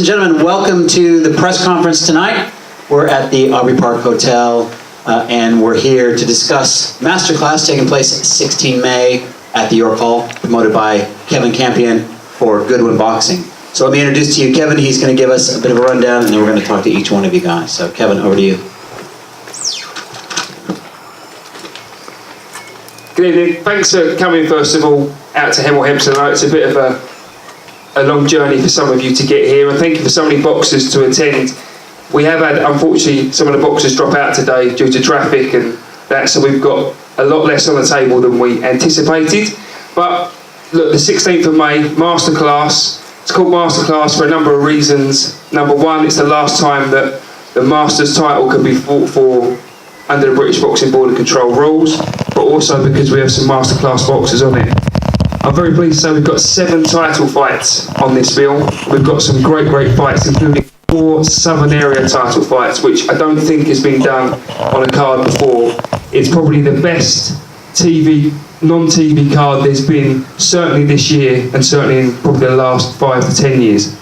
gentlemen, welcome to the press conference tonight. We're at the Aubrey Park Hotel, and we're here to discuss Masterclass taking place 16 May at the York Hall, promoted by Kevin Campion for Goodwin Boxing. So let me introduce to you Kevin. He's going to give us a bit of a rundown, and then we're going to talk to each one of you guys. So Kevin, over to you. Good evening. Thanks for coming, first of all, out to Hemel Hempstead tonight. It's a bit of a long journey for some of you to get here, and thank you for so many boxers to attend. We have had, unfortunately, some of the boxers drop out today due to traffic and that, so we've got a lot less on the table than we anticipated. But look, the 16th of May, Masterclass. It's called Masterclass for a number of reasons. Number one, it's the last time that the Masters title could be fought for under the British Boxing Board of Control rules, but also because we have some Masterclass boxers on it. I'm very pleased to say we've got 7 title fights on this bill. We've got some great fights, including 4 Southern Area title fights, which I don't think has been done on a card before. It's probably the best non-TV card there's been, certainly this year, and certainly in probably the last 5 to 10 years.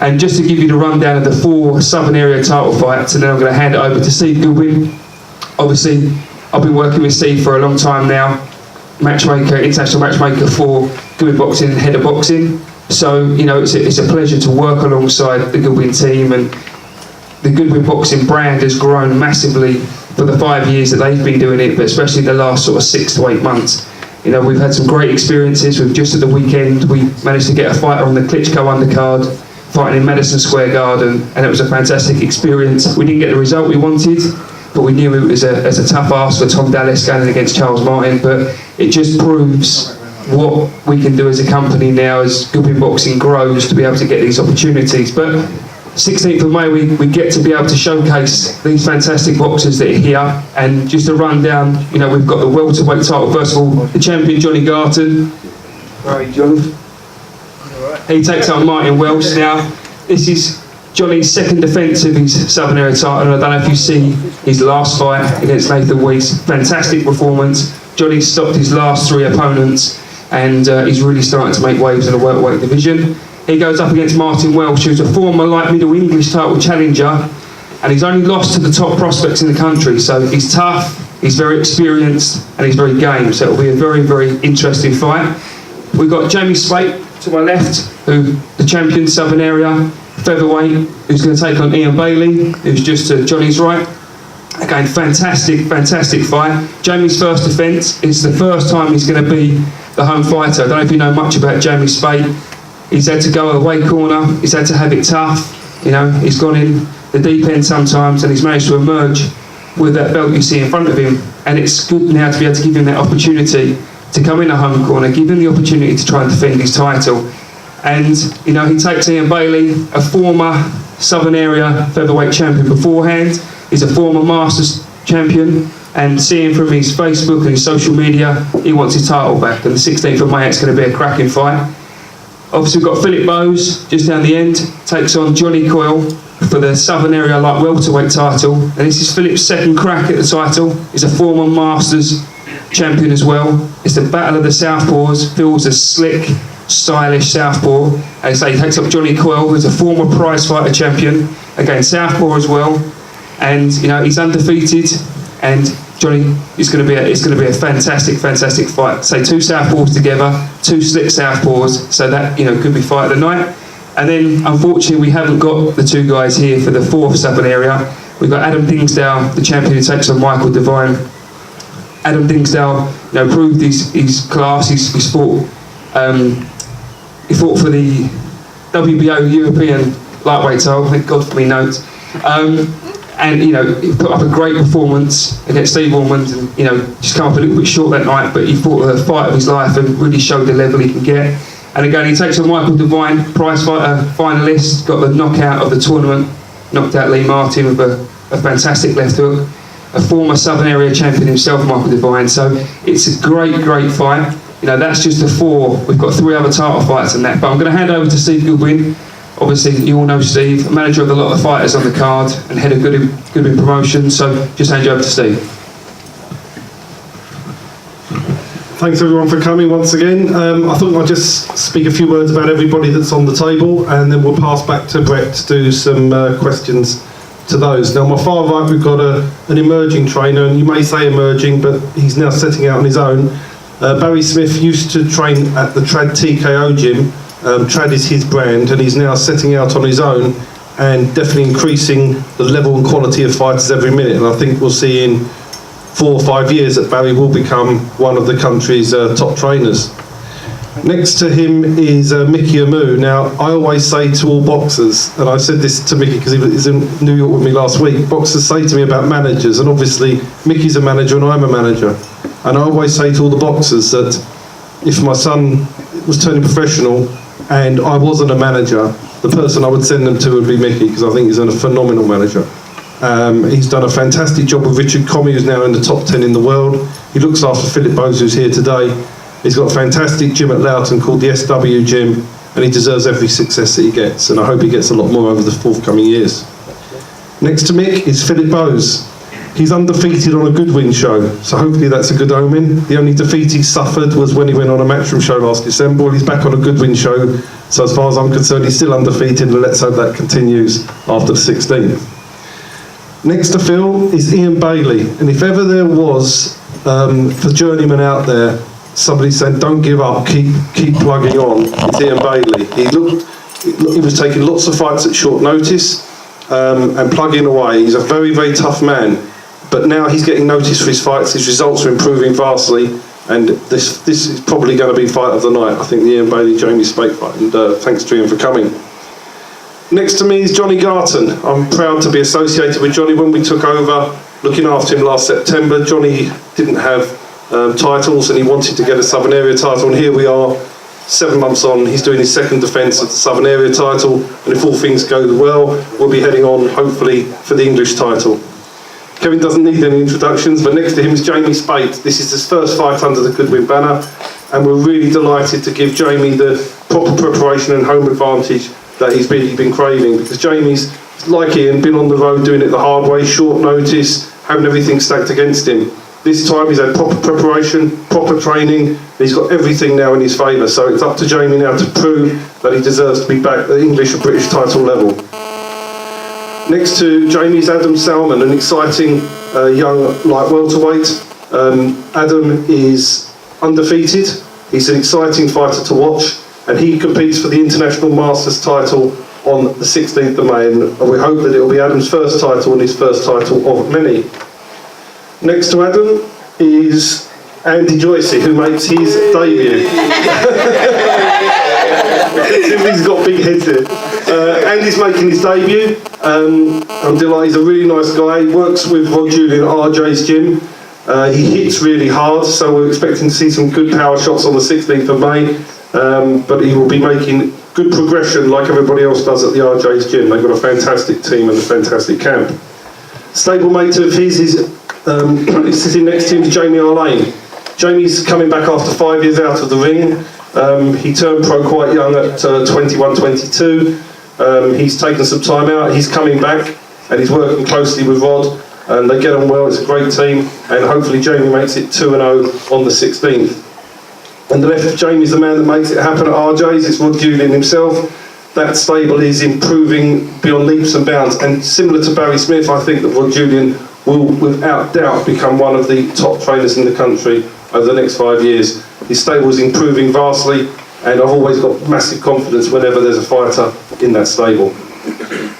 And just to give you the rundown of the 4 Southern Area title fights, and then I'm going to hand it over to Steve Goodwin. Obviously, I've been working with Steve for a long time now. International matchmaker for Goodwin Boxing and head of boxing. So, you know, it's a pleasure to work alongside the Goodwin team, and the Goodwin Boxing brand has grown massively for the 5 years that they've been doing it, but especially the last sort of 6 to 8 months. You know, we've had some great experiences. Just at the weekend, we managed to get a fighter on the Klitschko undercard, fighting in Madison Square Garden, and it was a fantastic experience. We didn't get the result we wanted, but we knew it was a tough ask for Tom Dallas going against Charles Martin, but it just proves what we can do as a company now as Goodwin Boxing grows to be able to get these opportunities. But 16th of May, we get to be able to showcase these fantastic boxers that are here. And just to run down, you know, we've got the welterweight title. First of all, the champion Johnny Garton. Where are you, Johnny? He takes on Martin Welsh now. This is Johnny's second defence of his Southern Area title, and I don't know if you see his last fight against Nathan Weiss. Fantastic performance. Johnny stopped his last 3 opponents, and he's really starting to make waves in the welterweight division. He goes up against Martin Welsh, who's a former light middle English title challenger, and he's only lost to the top prospects in the country. So he's tough, he's very experienced, and he's very game. So it'll be a very interesting fight. We've got Jamie Spate to my left, who the champion Southern Area featherweight, who's going to take on Ian Bailey, who's just to Johnny's right. Again, fantastic fight. Jamie's first defence. It's the first time he's going to be the home fighter. I don't know if you know much about Jamie Spate. He's had to go away corner. He's had to have it tough. You know, he's gone in the deep end sometimes, and he's managed to emerge with that belt you see in front of him. And it's good now to be able to give him that opportunity to come in a home corner, give him the opportunity to try and defend his title. And, you know, he takes Ian Bailey, a former Southern Area featherweight champion beforehand. He's a former Masters champion, and seeing from his Facebook and his social media, he wants his title back. And the 16th of May, it's going to be a cracking fight. Obviously, we've got Philip Bowes, just down the end, takes on Johnny Coyle for the Southern Area light welterweight title. And this is Philip's second crack at the title. He's a former Masters champion as well. It's the battle of the Southpaws. Phil's a slick, stylish southpaw. As I say, he takes up Johnny Coyle, who's a former prize fighter champion. Again, southpaw as well. And, you know, he's undefeated. And Johnny, it's going to be a fantastic fight. Say 2 southpaws together, 2 slick southpaws. So that, you know, could be fight of the night. And then, unfortunately, we haven't got the 2 guys here for the 4th Southern Area. We've got Adam Dingsdale, the champion, who takes on Michael Devine. Adam Dingsdale, you know, proved his class. He's fought. He fought for the WBO European lightweight title. Thank God for me notes. And, you know, he put up a great performance against Steve Ormond, and, you know, just come up a little bit short that night, but he fought the fight of his life and really showed the level he can get. And again, he takes on Michael Devine, prize fighter finalist, got the knockout of the tournament, knocked out Lee Martin with a fantastic left hook. A former Southern Area champion himself, Michael Devine. So it's a great fight. You know, that's just the 4. We've got 3 other title fights in that. But I'm going to hand over to Steve Goodwin. Obviously, you all know Steve, manager of a lot of fighters on the card and head of Goodwin Promotions. So just hand you over to Steve. Thanks everyone for coming once again. I thought I'd just speak a few words about everybody that's on the table, and then we'll pass back to Brett to do some questions to those. Now, on my far right, we've got an emerging trainer, and you may say emerging, but he's now setting out on his own. Barry Smith used to train at the Trad TKO gym. Trad is his brand, and he's now setting out on his own and definitely increasing the level and quality of fighters every minute. And I think we'll see in 4 or 5 years that Barry will become one of the country's top trainers. Next to him is Mickey Amu. Now, I always say to all boxers, and I said this to Mickey because he was in New York with me last week, boxers say to me about managers, and obviously Mickey's a manager and I'm a manager. And I always say to all the boxers that if my son was turning professional and I wasn't a manager, the person I would send them to would be Mickey, because I think he's a phenomenal manager. He's done a fantastic job with Richard Comey, who's now in the top 10 in the world. He looks after Philip Bose, who's here today. He's got a fantastic gym at Loughton called the SW Gym, and he deserves every success that he gets, and I hope he gets a lot more over the forthcoming years. Next to Mick is Philip Bose. He's undefeated on a Goodwin show, so hopefully that's a good omen. The only defeat he suffered was when he went on a Matchroom show last December. Well, he's back on a Goodwin show, so as far as I'm concerned, he's still undefeated, and let's hope that continues after the 16th. Next to Phil is Ian Bailey, and if ever there was, for journeymen out there, somebody said, don't give up, keep plugging on, it's Ian Bailey. He was taking lots of fights at short notice and plugging away. He's a very, very tough man, but now he's getting noticed for his fights. His results are improving vastly, and this is probably going to be fight of the night. I think the Ian Bailey-Jamie Spake fight, and thanks to Ian for coming. Next to me is Johnny Garton. I'm proud to be associated with Johnny. When we took over looking after him last September, Johnny didn't have titles and he wanted to get a Southern Area title, and here we are 7 months on. He's doing his second defence of the Southern Area title, and if all things go well, we'll be heading on hopefully for the English title. Kevin doesn't need any introductions, but next to him is Jamie Spate. This is his first fight under the Goodwin banner, and we're really delighted to give Jamie the proper preparation and home advantage that he's been craving, because Jamie's, like Ian, been on the road doing it the hard way, short notice, having everything stacked against him. This time he's had proper preparation, proper training, and he's got everything now in his favour, so it's up to Jamie now to prove that he deserves to be back at the English and British title level. Next to Jamie is Adam Salmon, an exciting young light welterweight. Adam is undefeated, he's an exciting fighter to watch, and he competes for the International Masters title on the 16th of May, and we hope that it will be Adam's first title and his first title of many. Next to Adam is Andy Joycey, who makes his debut. He's got big heads here. Andy's making his debut. I'm delighted. He's a really nice guy. He works with Rod Julian at RJ's gym. He hits really hard, so we're expecting to see some good power shots on the 16th of May. But he will be making good progression like everybody else does at the RJ's gym. They've got a fantastic team and a fantastic camp. Stablemate of his is sitting next to him is Jamie Arlane. Jamie's coming back after 5 years out of the ring. He turned pro quite young at 21, 22. He's taken some time out, he's coming back, and he's working closely with Rod, and they get on well. It's a great team, and hopefully Jamie makes it 2-0 on the 16th. And the left of Jamie's the man that makes it happen at RJ's. It's Rod Julian himself. That stable is improving beyond leaps and bounds, and similar to Barry Smith, I think that Rod Julian will without doubt become one of the top trainers in the country over the next 5 years. His stable is improving vastly, and I've always got massive confidence whenever there's a fighter in that stable.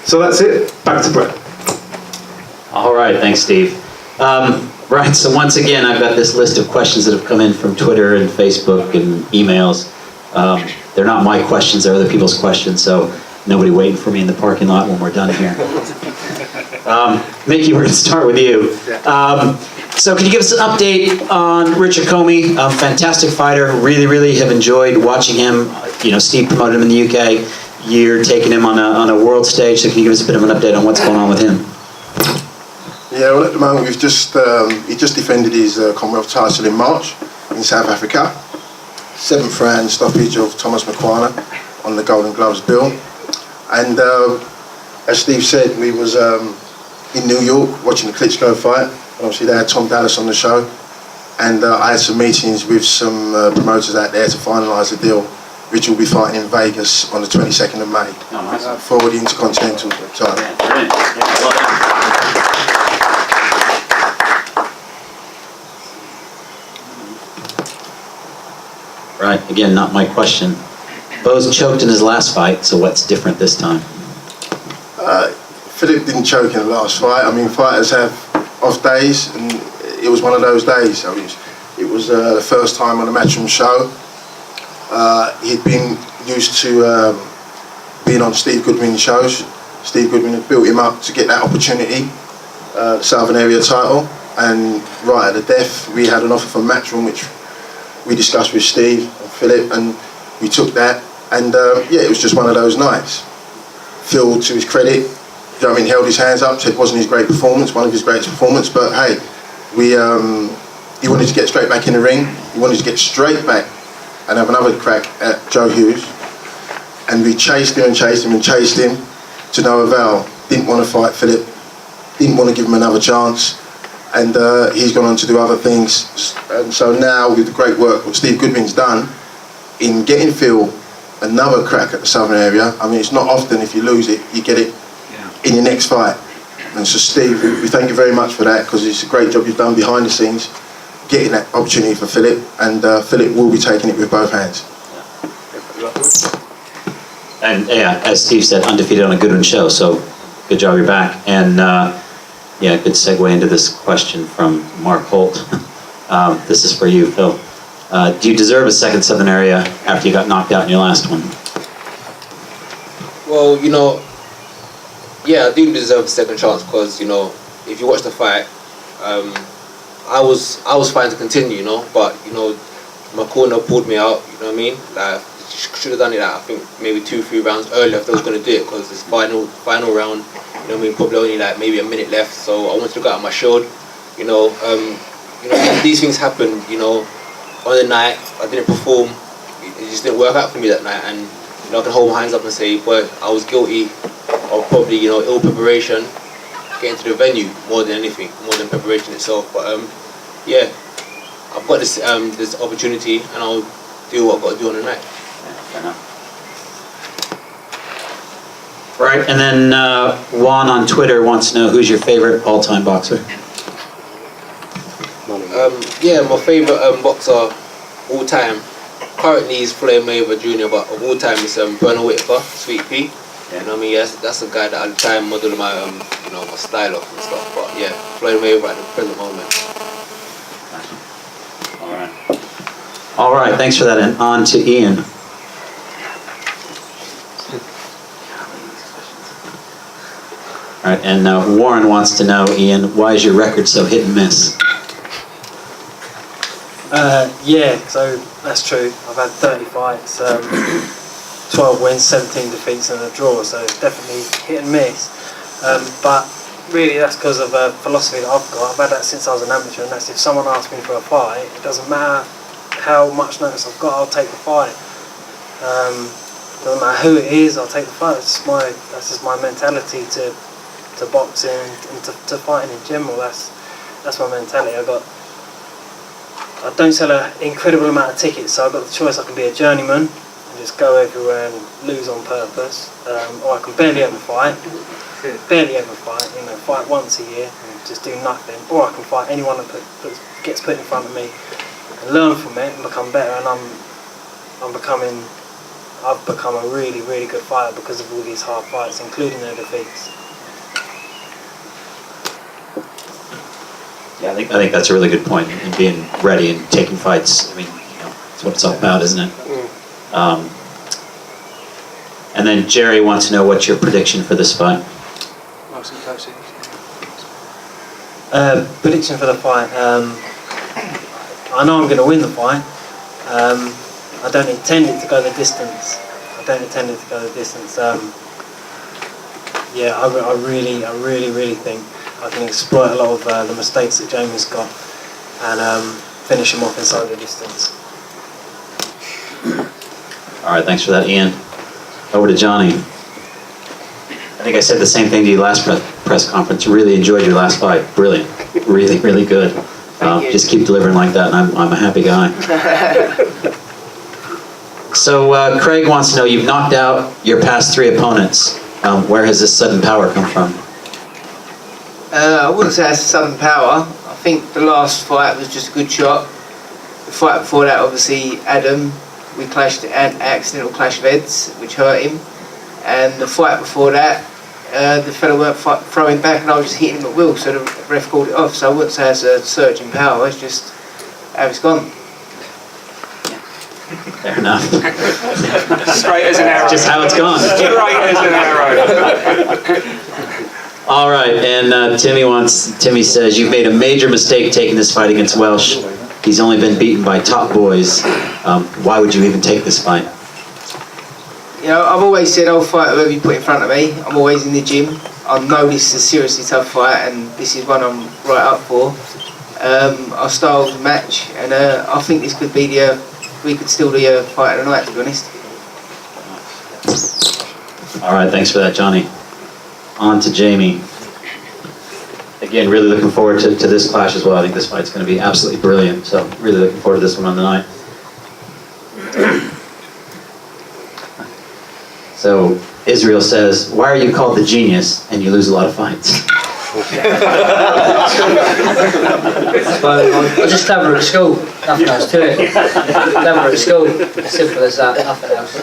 So that's it, back to Brett. All right, thanks, Steve. Right, so once again, I've got this list of questions that have come in from Twitter and Facebook and emails. They're not my questions, they're other people's questions, so nobody waiting for me in the parking lot when we're done here. Mickey, we're going to start with you. So can you give us an update on Richard Comey? A fantastic fighter, really have enjoyed watching him. You know, Steve promoted him in the UK. You're taking him on a world stage, so can you give us a bit of an update on what's going on with him? Yeah, well, at the moment we've just he just defended his Commonwealth title in March in South Africa. 7th round stoppage of Thomas McQuarrie on the Golden Gloves bill. And as Steve said, we was in New York watching the Klitschko fight. And obviously they had Tom Dallas on the show. and I had some meetings with some promoters out there to finalise the deal, which will be fighting in Vegas on the 22nd of May for the Intercontinental title. Brilliant. Yeah, well done. Right, again, not my question. Bo's choked in his last fight, so what's different this time? Philip didn't choke in the last fight. I mean, fighters have off days, and it was one of those days. I mean, it was the first time on a Matchroom show. He'd been used to being on Steve Goodwin shows. Steve Goodwin had built him up to get that opportunity, the Southern Area title, and right at the death, we had an offer from Matchroom, which we discussed with Steve and Philip, and we took that, and yeah, it was just one of those nights. Phil, to his credit, you know what I mean, held his hands up, said it wasn't his great performance, one of his greatest performances, but hey, he wanted to get straight back in the ring, he wanted to get straight back and have another crack at Joe Hughes, and we chased him and chased him and chased him to no avail. Didn't want to fight Philip, didn't want to give him another chance, and he's gone on to do other things. And so now, with the great work what Steve Goodwin's done in getting Phil another crack at the Southern Area, I mean, it's not often if you lose it, you get it in your next fight. And so Steve, we thank you very much for that, because it's a great job you've done behind the scenes, getting that opportunity for Philip, and Philip will be taking it with both hands. And yeah, as Steve said, undefeated on a Goodwin show, so good job you're back. And yeah, good segue into this question from Mark Holt. This is for you, Phil. Do you deserve a second Southern Area after you got knocked out in your last one? Well, you know, yeah, I do deserve a second chance, because, you know, if you watch the fight, I was fighting to continue, you know, but, you know, my corner pulled me out, you know what I mean? Like, should have done it, I think, maybe 2-3 rounds earlier if they was going to do it, because it's final round, you know what I mean, probably only like maybe a minute left, so I wanted to go out my shield, you know, these things happen, you know. On the night, I didn't perform, it just didn't work out for me that night, and, you know, I can hold my hands up and say, well, I was guilty of probably, you know, ill preparation, getting to the venue more than anything, more than preparation itself. But yeah, I've got this this opportunity, and I'll do what I've got to do on the night. Fair enough. Right, and then Juan on Twitter wants to know who's your favorite all-time boxer? Yeah, my favourite boxer all time currently is Floyd Mayweather Jr., but of all time it's Bernard Whitaker, Sweet Pea. You know what I mean? Yes, that's the guy that I try and model my you know, my style of and stuff. But yeah, Floyd Mayweather at the present moment. All right. All right, thanks for that. And on to Ian. All right, and Warren wants to know, Ian, why is your record so hit and miss? Yeah, so that's true. I've had 30 fights, 12 wins, 17 defeats and a draw, so definitely hit and miss. But really that's because of a philosophy that I've got. I've had that since I was an amateur, and that's if someone asks me for a fight, it doesn't matter how much notice I've got, I'll take the fight. Doesn't matter who it is, I'll take the fight. That's just my mentality to boxing and to fighting in general. That's my mentality. I don't sell an incredible amount of tickets, so I've got the choice. I can be a journeyman and just go everywhere and lose on purpose, or I can barely ever fight, you know, fight once a year and just do nothing, or I can fight anyone that gets put in front of me and learn from it and become better. And I've become a really, really good fighter because of all these hard fights, including their defeats. Yeah, I think that's a really good point, and being ready and taking fights. I mean, you know, that's what it's all about, isn't it? And then Jerry wants to know what's your prediction for this fight. Prediction for the fight. I know I'm going to win the fight. I don't intend it to go the distance. Yeah, I really think I can exploit a lot of the mistakes that Jamie's got and finish him off inside the distance. All right, thanks for that, Ian. Over to Johnny. I think I said the same thing to you last press conference. Really enjoyed your last fight. Brilliant. Really, really good. Thank you. Just keep delivering like that, and I'm a happy guy. So Craig wants to know, you've knocked out your past 3 opponents. Where has this sudden power come from? I wouldn't say that's sudden power. I think the last fight was just a good shot. The fight before that, obviously, Adam, we clashed, an accidental clash of heads, which hurt him. And the fight before that, the fellow weren't throwing back and I was just hitting him at will, so the ref called it off. So I wouldn't say it's a surge in power, it's just how it's gone. Fair enough. Straight as an arrow. Just how it's gone. Straight as an arrow. All right, and Timmy says, you've made a major mistake taking this fight against Welsh. He's only been beaten by top boys. Why would you even take this fight? You know, I've always said I'll fight whoever you put in front of me. I'm always in the gym. I know this is a seriously tough fight and this is one I'm right up for. Our styles match and I think this could be we could still do a fight of the night, to be honest. All right, thanks for that, Johnny. On to Jamie. Again, really looking forward to this clash as well. I think this fight's going to be absolutely brilliant. So really looking forward to this one on the night. So Israel says, why are you called the genius and you lose a lot of fights? I just clever at school, nothing else to it. Clever at school, simple as that, nothing else.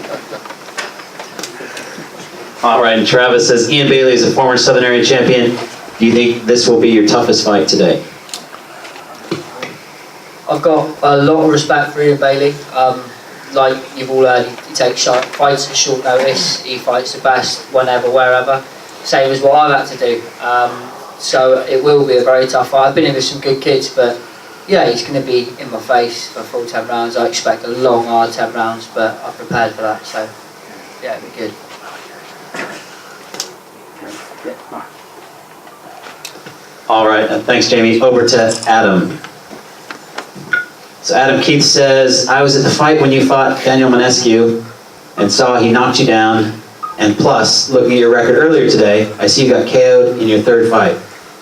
All right, and Travis says, Ian Bailey is a former Southern Area champion. Do you think this will be your toughest fight today? I've got a lot of respect for Ian Bailey. Like you've all heard, he takes fights at short notice. He fights the best whenever, wherever. Same as what I've had to do. So it will be a very tough fight. I've been in with some good kids, but yeah, he's going to be in my face for a full 10 rounds. I expect a long, hard 10 rounds, but I'm prepared for that. So yeah, it'll be good. All right, thanks, Jamie. Over to Adam. So Adam Keith says, I was at the fight when you fought Daniel Manescu and saw he knocked you down. And plus, looking at your record earlier today, I see you got KO'd in your 3rd fight.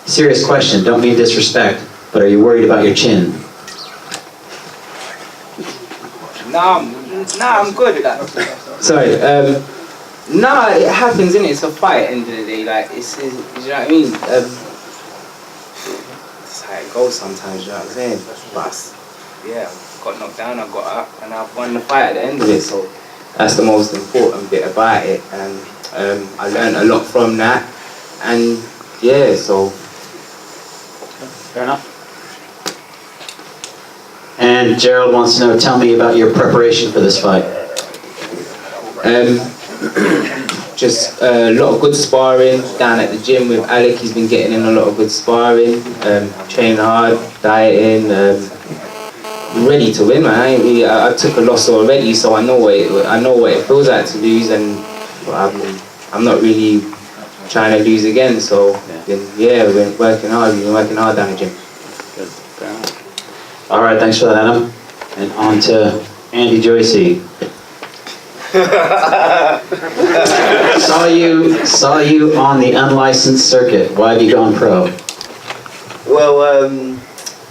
Serious question, don't mean disrespect, but are you worried about your chin? Nah, I'm good. Sorry. Nah, it happens, innit? It's a fight at the end of the day. Like, it's you know what I mean? It's how it goes sometimes, you know what I'm saying? But yeah, I got knocked down, I got up, and I've won the fight at the end of it. So that's the most important bit about it, and I learned a lot from that. And yeah, so Fair enough. And Gerald wants to know, tell me about your preparation for this fight. just a lot of good sparring down at the gym with Alec. He's been getting in a lot of good sparring, training hard, dieting, ready to win, man. I took a loss already, so I know what it feels like to lose, and I'm not really trying to lose again. So yeah, we've been working hard. We've been working hard down the gym. Good. All right, thanks for that, Adam. And on to Andy Joycey. saw you on the unlicensed circuit. Why have you gone pro? Well,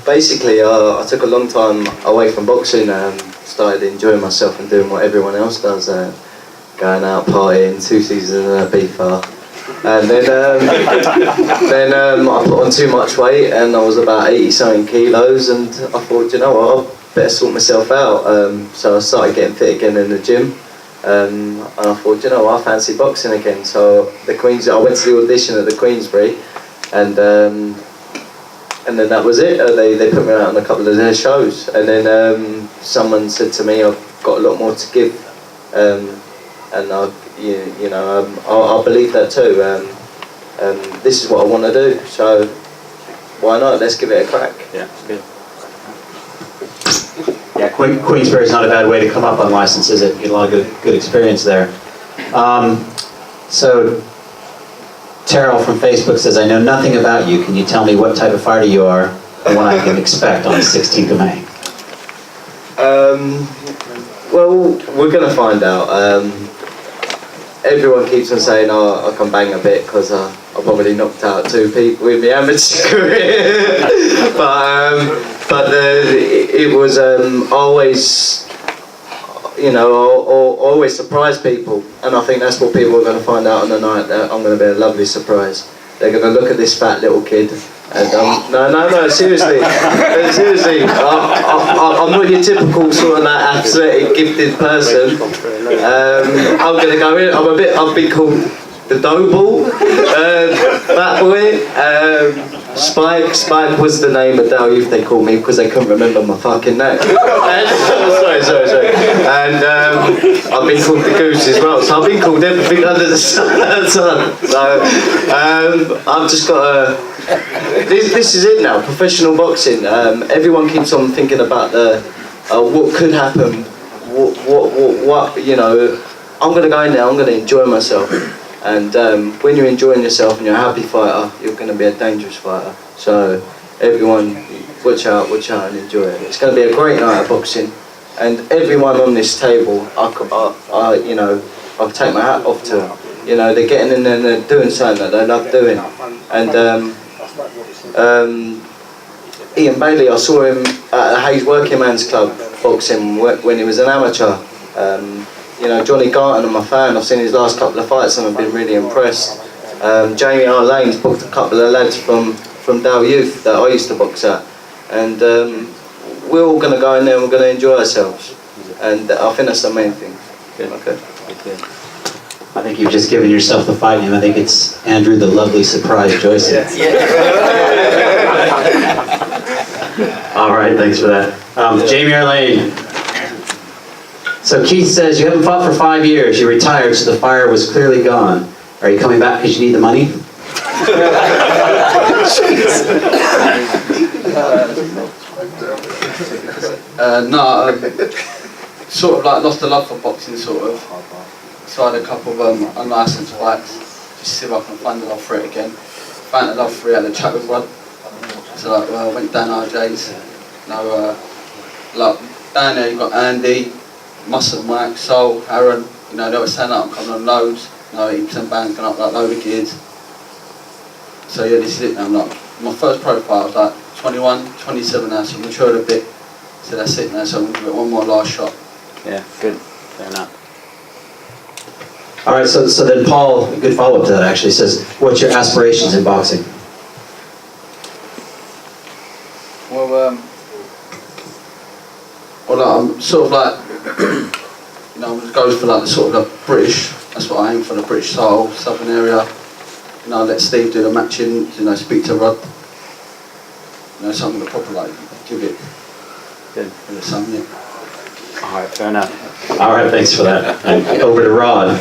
basically, I took a long time away from boxing and started enjoying myself and doing what everyone else does, going out partying, 2 seasons in a beefer. And then I put on too much weight and I was about 80-something kilos, and I thought, you know what, I better sort myself out. So I started getting fit again in the gym. And I thought, you know what, I fancy boxing again. So I went to the audition at the Queensbury, and then that was it. They put me out on a couple of their shows, and then someone said to me, I've got a lot more to give, and I believe that too. This is what I want to do, so why not? Let's give it a crack. Yeah, good. Yeah, Queensbury's not a bad way to come up unlicensed, is it? You get a lot of good experience there. So, Terrell from Facebook says, I know nothing about you. Can you tell me what type of fighter you are and what I can expect on the 16th of May? Well, we're going to find out. Everyone keeps on saying, I can bang a bit because I probably knocked out 2 people in my amateur career. But but it was always, you know, always surprise people, and I think that's what people are going to find out on the night. That I'm going to be a lovely surprise. They're going to look at this fat little kid, and no, seriously, seriously, I'm not your typical sort of like athletic, gifted person. I'm going to go in. I've been called the dough ball, fat boy. Spike was the name of Dale Youth they called me because they couldn't remember my fucking name. sorry. And I've been called the Goose as well, so I've been called everything under the sun. So I've just got a... This is it now, professional boxing. Everyone keeps on thinking about the what could happen, what you know. I'm going to go in there, I'm going to enjoy myself. And when you're enjoying yourself and you're a happy fighter, you're going to be a dangerous fighter. So everyone, watch out and enjoy it. It's going to be a great night of boxing. And everyone on this table, you know, I'll take my hat off to them. You know, they're getting in there and they're doing something that they love doing. And Ian Bailey, I saw him at the Hayes Working Man's Club boxing when he was an amateur. You know, Johnny Garton, I'm a fan. I've seen his last couple of fights and I've been really impressed. Jamie R. Lane's booked a couple of lads from Dale Youth that I used to box at. And we're all going to go in there and we're going to enjoy ourselves. And I think that's the main thing. Okay. I think you've just given yourself the fight name. I think it's Andrew the Lovely Surprise Joyce. All right, thanks for that. Jamie R. Lane. So Keith says, you haven't fought for 5 years, you retired, so the fire was clearly gone. Are you coming back because you need the money? No, sort of like lost the love for boxing, sort of. Tried a couple of unlicensed fights, just see if I can find the love for it again. Found the love for it, had a chat with Rod. So like, well, went down RJ's. Like down there you got Andy, Muscle Mike, Sol, Aaron, you know, they were saying that I'm coming on loads, you know, 80% bands going up like load of kids. So yeah, this is it now. Like, my first profile I was like 21, 27 now, so I've matured a bit. So that's it now, so I'm going to give it one more last shot. Yeah, good. Fair enough. All right, so then Paul, a good follow-up to that actually, says, what's your aspirations in boxing? Well, I'm sort of like, you know, it goes for like the sort of the British, that's what I aim for, the British style, southern area. You know, let Steve do the matching, you know, speak to Rod. You know, something that proper like, give it. Good. Something, yeah. All right, fair enough. All right, thanks for that. And over to Rod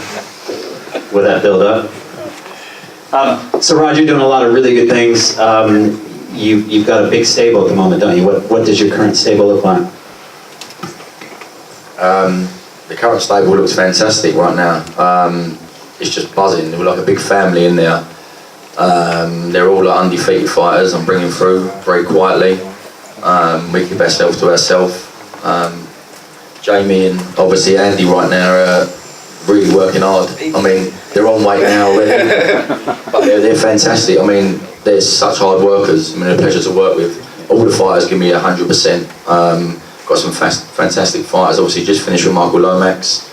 with that build up. So Rod, you're doing a lot of really good things. You've got a big stable at the moment, don't you? What does your current stable look like? The current stable looks fantastic right now. It's just buzzing. We're like a big family in there. They're all like undefeated fighters. I'm bringing through very quietly. We keep ourselves to ourselves. Jamie and obviously Andy right now are really working hard. I mean, they're on weight now already, but they're fantastic. I mean, they're such hard workers. I mean, they're a pleasure to work with. All the fighters give me 100%. Got some fantastic fighters. Obviously, just finished with Michael Lomax.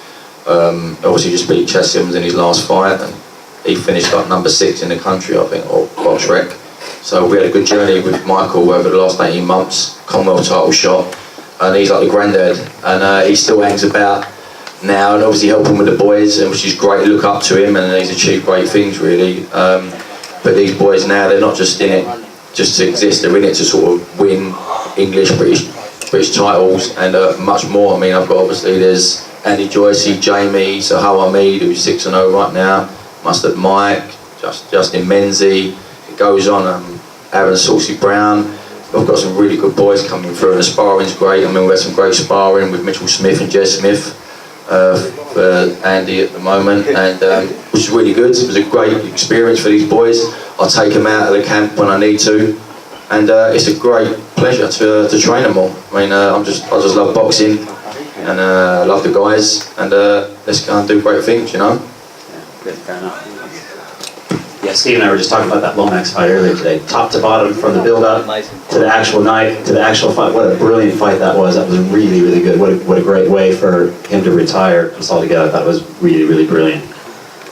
Obviously, just beat Chas Simmons in his last fight, and he finished like number 6 in the country, I think, or box rec. So we had a good journey with Michael over the last 18 months. Commonwealth title shot, and he's like the granddad, and he still hangs about now, and obviously helping with the boys, and which is great to look up to him, and he's achieved great things really. But these boys now, they're not just in it just to exist, they're in it to sort of win English, British titles, and much more. I mean, I've got obviously there's Andy Joycey, Jamie, Sahal Hamid, who's 6-0 right now, Mustard Mike, Justin Menzie, it goes on, Aaron Saucy Brown. I've got some really good boys coming through, and the sparring's great. I mean, we've had some great sparring with Mitchell Smith and Jez Smith for Andy at the moment, and which is really good. It was a great experience for these boys. I take them out of the camp when I need to, and it's a great pleasure to train them all. I mean, I just love boxing, and I love the guys, and let's go and do great things, you know. Yeah, good, fair enough. Yeah, Steve and I were just talking about that Lomax fight earlier today. Top to bottom, from the build-up to the actual night, to the actual fight. What a brilliant fight that was. That was really, really good. What a great way for him to retire just altogether. I thought it was really, really brilliant.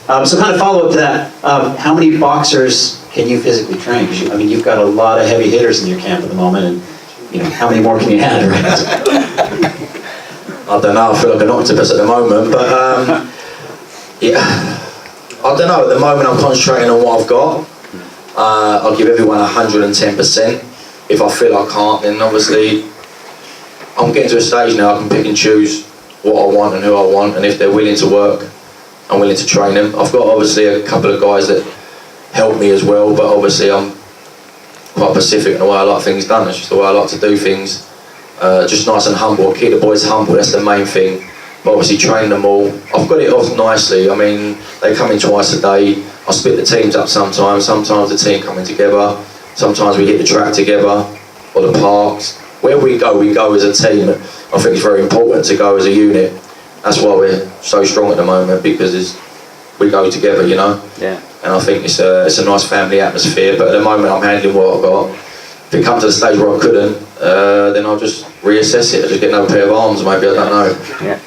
So kind of follow up to that, how many boxers can you physically train? 'Cause I mean, you've got a lot of heavy hitters in your camp at the moment, and you know, how many more can you add, right? I don't know, I feel like an octopus at the moment, but yeah, I don't know, at the moment I'm concentrating on what I've got. I'll give everyone 110%. If I feel I can't, then obviously I'm getting to a stage now I can pick and choose what I want and who I want, and if they're willing to work, I'm willing to train them. I've got obviously a couple of guys that help me as well, but obviously I'm quite pacific in the way I like things done. It's just the way I like to do things. Just nice and humble. Keep the boys humble, that's the main thing. But obviously train them all. I've got it off nicely. I mean, they come in twice a day. I split the teams up sometimes. Sometimes the team come in together. Sometimes we hit the track together, or the parks. Where we go as a team. I think it's very important to go as a unit. That's why we're so strong at the moment, because we go together, you know. Yeah. And I think it's a nice family atmosphere. But at the moment, I'm handling what I've got. If it comes to the stage where I couldn't, then I'll just reassess it. I'll just get another pair of arms, maybe, I don't know. Yeah.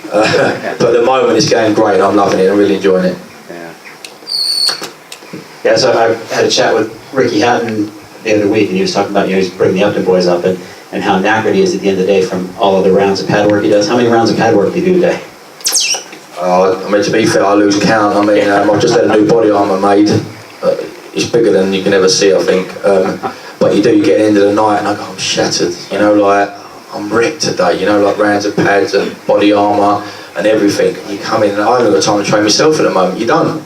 But at the moment, it's going great. I'm loving it. I'm really enjoying it. Yeah, so I had a chat with Ricky Hatton the other week, and he was talking about, you know, he's bringing the Upton boys up, and how knackered he is at the end of the day from all of the rounds of pad work he does. How many rounds of pad work do you do a day? I mean, to be fair, I lose count. I mean, I've just had a new body armour made. It's bigger than you can ever see, I think. But you get to the end of the night and I go, I'm shattered. You know, like, I'm wrecked today. You know, like rounds of pads and body armour and everything. And you come in and I haven't got time to train myself at the moment. You don't.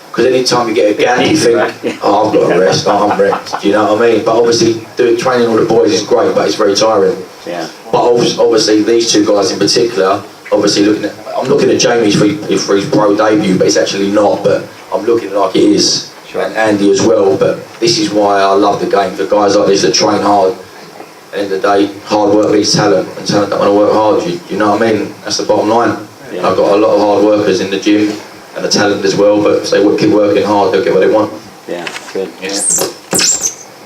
Because any time you get a gap, you think, oh, I've got to rest, I'm wrecked. Do you know what I mean? But obviously, training all the boys is great, but it's very tiring. Yeah. But obviously, these two guys in particular, obviously I'm looking at Jamie's for his pro debut, but it's actually not, but I'm looking like it is. Sure. And Andy as well, but this is why I love the game, for guys like this that train hard. At the end of the day, hard work beats talent, and talent don't want to work hard, you know what I mean? That's the bottom line. Yeah. I've got a lot of hard workers in the gym, and the talent as well, but if they keep working hard, they'll get what they want. Yeah, good. Yeah.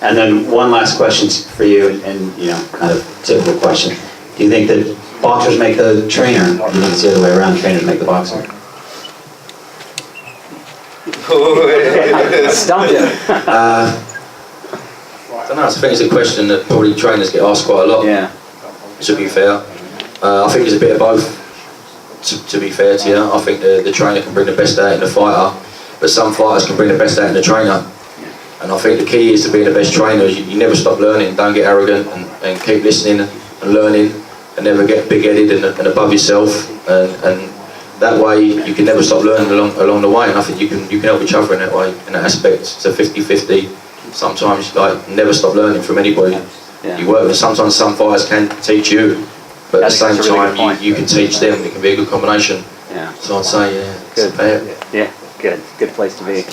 And then one last question for you, and you know, kind of typical question. Do you think that boxers make the trainer, or do you think it's the other way around, trainers make the boxer? Stumped you. I don't know, I think it's a question that probably trainers get asked quite a lot, Yeah. to be fair. I think it's a bit of both, to be fair to you. I think the trainer can bring the best out in the fighter, but some fighters can bring the best out in the trainer. And I think the key is to be the best trainer. You never stop learning, don't get arrogant, and keep listening and learning, and never get big-headed and above yourself. And that way you can never stop learning along the way, and I think you can help each other in that way, in that aspect. It's a 50-50. Sometimes like never stop learning from anybody. Yeah. You work with, sometimes some fighters can teach you, but at the same That's a really good time point. you can teach them. It can be a good combination. Yeah. So I'd say Good. yeah. Yeah, good. Good place to be.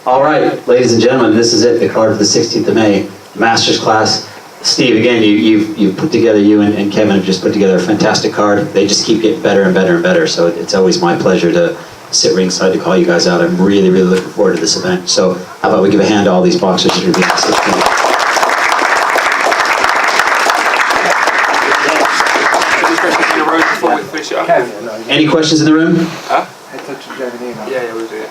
All right, ladies and gentlemen, this is it, the card for the 16th of May, Masters class. Steve, again, you've put together, you and Kevin have just put together a fantastic card. They just keep getting better and better and better, so it's always my pleasure to sit ringside to call you guys out. I'm really, really looking forward to this event. So how about we give a hand to all these boxers that are being 16. Any questions in the room? Huh? Yeah, we'll do it.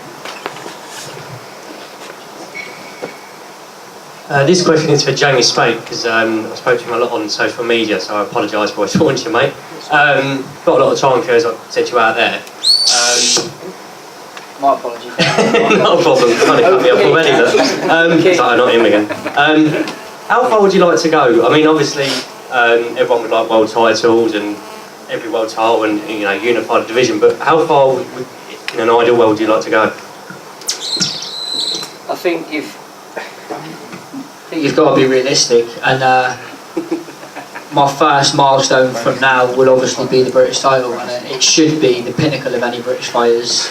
This question is for Jamie Spake, because I spoke to him a lot on social media, so I apologise for talking to you, mate. Got a lot of time for you, as I said to you out there. My apologies. Not a problem, kind of cut me off already, but sorry, not him again. How far would you like to go? I mean, obviously, everyone would like world titles and every world title and, you know, unified division, but how far in an ideal world would you like to go? I think you've got to be realistic, and my first milestone from now will obviously be the British title, and it should be the pinnacle of any British fighter's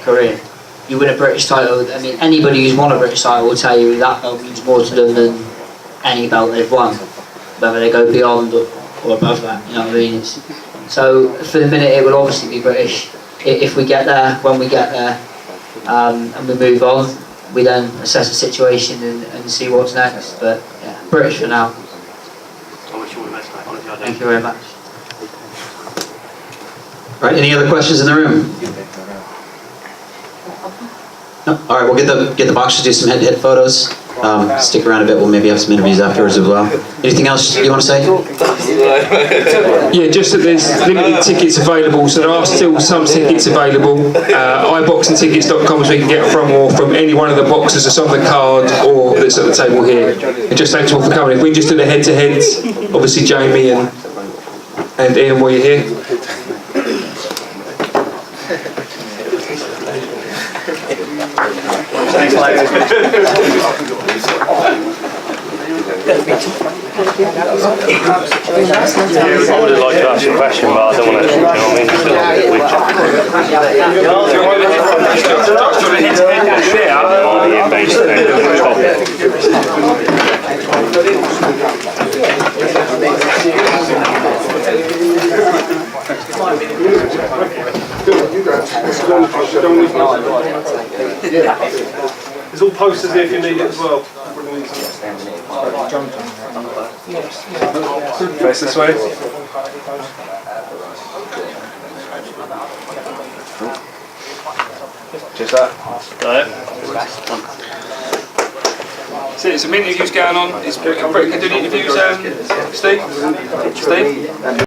career. You win a British title, I mean, anybody who's won a British title will tell you that belt means more to them than any belt they've won, whether they go beyond or above that, you know what I mean? So for the minute it will obviously be British. If we get there, when we get there, and we move on, we then assess the situation and see what's next. But yeah, British for now. Thank you very much. Right, any other questions in the room? No? All right, we'll get the boxers to do some head-to-head photos. Stick around a bit, we'll maybe have some interviews afterwards as well. Anything else you want to say? Yeah, just that there's limited tickets available, so there are still some tickets available. iBoxingtickets.com is where you can get them from, or from any one of the boxes that's on the card or that's at the table here. And just thanks all for coming. If we just do the head-to-heads, obviously Jamie and Ian, while you're here. Thanks, I would have liked to ask you a question, but I don't want to, you know what I mean? It's still a bit weak. There's all posters here if you need it as well. Face this way. Just that. Got it. So some interviews going on. Is Britain can do the interviews, Steve?